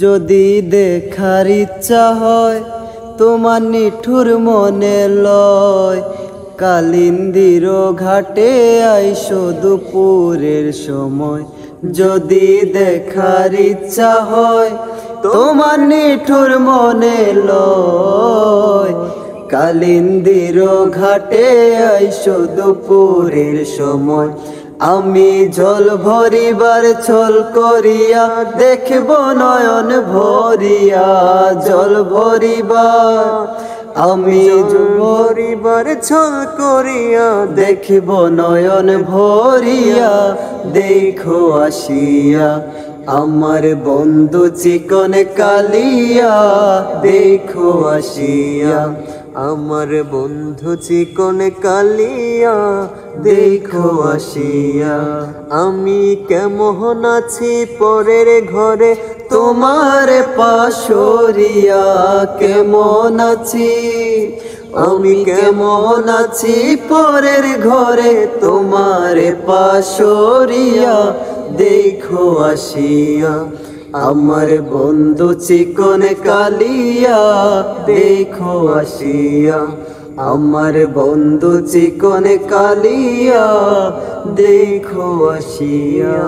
যদি দেখার ইচ্ছা হয় তোমার নিঠুর মনে লয়, কালিন্দির ঘাটে আইসো দুপুরের সময়। যদি দেখার ইচ্ছা হয় তোমার নিঠুর মনে লয়, কালিন্দির ঘাটে আইসো দুপুরের সময়। আমি জল ভরিবার ছল করিয়া দেখব নয়ন ভরিয়া, জল ভরিবার আমি জল ভরিবার ছল করিয়া দেখব নয়ন ভরিয়া। দেখো আসিয়া আমার বন্ধু চিকন কালিয়া, দেখো আসিয়া আমার বন্ধু চিকন কালিয়া, দেখো আসিয়া। আমি কেমন আছি পরের ঘরে তোমার পাশরিয়া, কেমন আছি আমি কেমন আছি পরের ঘরে তোমার পাশরিয়া। দেখো আসিয়া আমার বন্ধু চিকন কালিয়া, দেখো আসিয়া আমার বন্ধু চিকন কালিয়া, দেখো আসিয়া।